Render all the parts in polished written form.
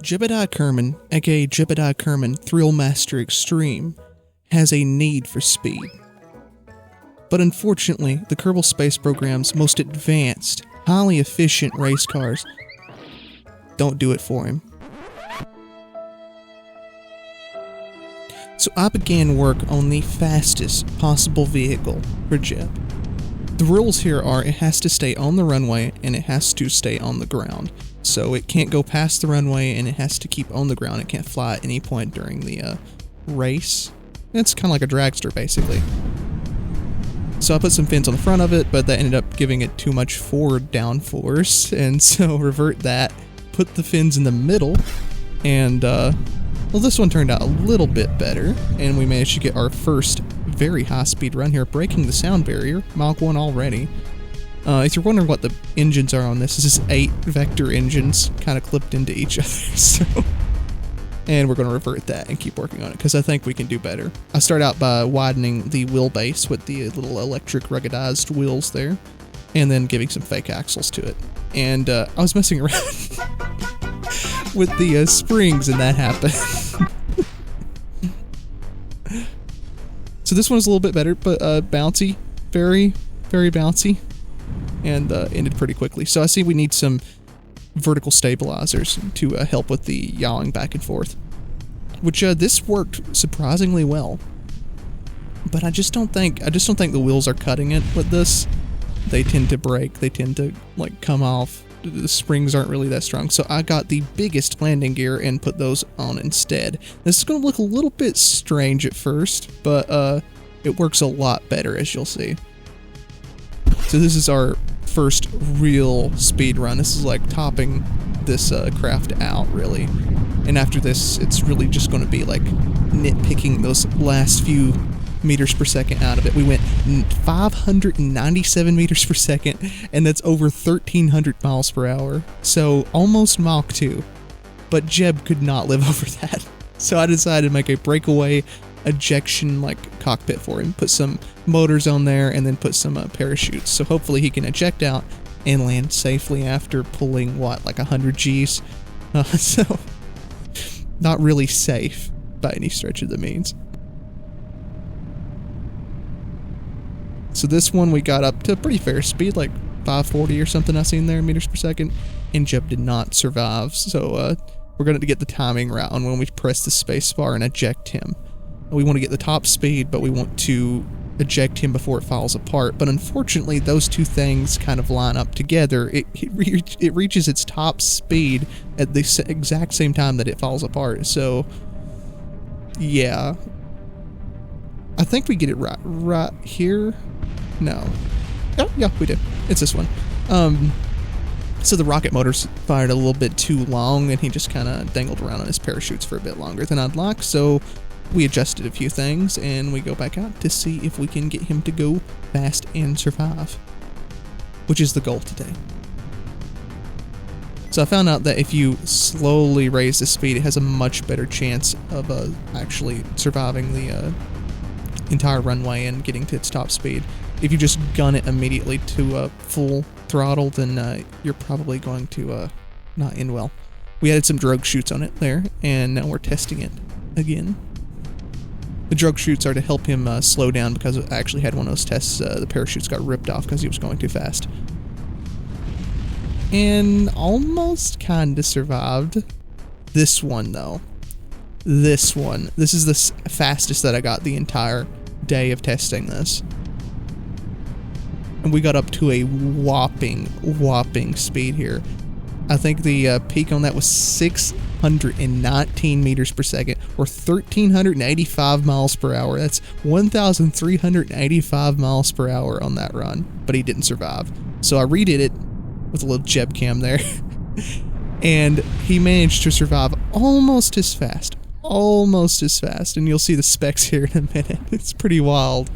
Jebediah Kerman, aka Jebediah Kerman Thrillmaster Extreme, has a need for speed. But unfortunately, the Kerbal Space Program's most advanced, highly efficient race cars don't do it for him. So I began work on the fastest possible vehicle for Jeb. The rules here are it has to stay on the runway and it has to stay on the ground. So it can't go past the runway and it has to keep on the ground. It can't fly at any point during the race. It's kind of like a dragster, basically. So I put some fins on the front of it, but that ended up giving it too much forward downforce, and so revert that, put the fins in the middle, and well, this one turned out a little bit better, and we managed to get our first very high-speed run here, breaking the sound barrier. Mach 1 already. If you're wondering what the engines are on this is 8 vector engines kind of clipped into each other, so... And we're going to revert that and keep working on it, because I think we can do better. I start out by widening the wheelbase with the little electric ruggedized wheels there, and then giving some fake axles to it. And I was messing around with the springs, and that happened. So this one's a little bit better, but bouncy, very, very bouncy, and ended pretty quickly. So I see we need some vertical stabilizers to help with the yawing back and forth, which this worked surprisingly well. But I just don't think the wheels are cutting it with this. They tend to break. They tend to like come off. The springs aren't really that strong. So I got the biggest landing gear and put those on instead. This is going to look a little bit strange at first, but it works a lot better, as you'll see. So this is our first real speed run. This is like topping this craft out, really. And after this, it's really just going to be like nitpicking those last few meters per second out of it. We went 597 meters per second, and that's over 1,300 miles per hour. So almost Mach 2. But Jeb could not live over that. So I decided to make a breakaway ejection like cockpit for him, put some motors on there, and then put some parachutes, so hopefully he can eject out and land safely after pulling what, like 100 G's. So not really safe by any stretch of the means. So this one we got up to a pretty fair speed, like 540 or something I seen there meters per second, and Jeb did not survive. So we're going to get the timing right on when we press the space bar and eject him. We want to get the top speed, but we want to eject him before it falls apart. But unfortunately, those two things kind of line up together. It reaches its top speed at the exact same time that it falls apart. So, yeah. I think we get it right here. No. Oh, yeah, we did. It's this one. So the rocket motors fired a little bit too long, and he just kind of dangled around on his parachutes for a bit longer than I'd like. So we adjusted a few things, and we go back out to see if we can get him to go fast and survive, which is the goal today. So I found out that if you slowly raise the speed, it has a much better chance of actually surviving the entire runway and getting to its top speed. If you just gun it immediately to full throttle, then you're probably going to not end well. We added some drogue chutes on it there, and now we're testing it again. The drogue chutes are to help him slow down, because I actually had one of those tests. The parachutes got ripped off because he was going too fast. And almost kind of survived. This one, though. This one. This is the fastest that I got the entire day of testing this. And we got up to a whopping speed here. I think the peak on that was 619 meters per second, or 1,385 miles per hour. That's 1,385 miles per hour on that run, but he didn't survive. So I redid it with a little Jeb cam there, and he managed to survive almost as fast, and you'll see the specs here in a minute. It's pretty wild.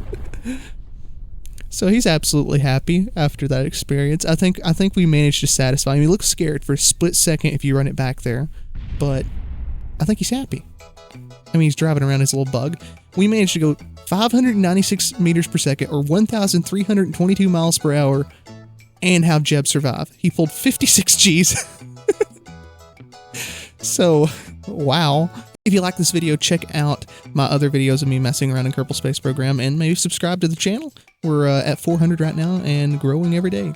So he's absolutely happy after that experience. I think we managed to satisfy him. He looks scared for a split second if you run it back there, but I think he's happy. I mean, he's driving around his little bug. We managed to go 596 meters per second, or 1,322 miles per hour, and have Jeb survive. He pulled 56 Gs. So, wow. If you like this video, check out my other videos of me messing around in Kerbal Space Program, and maybe subscribe to the channel. We're at 400 right now and growing every day.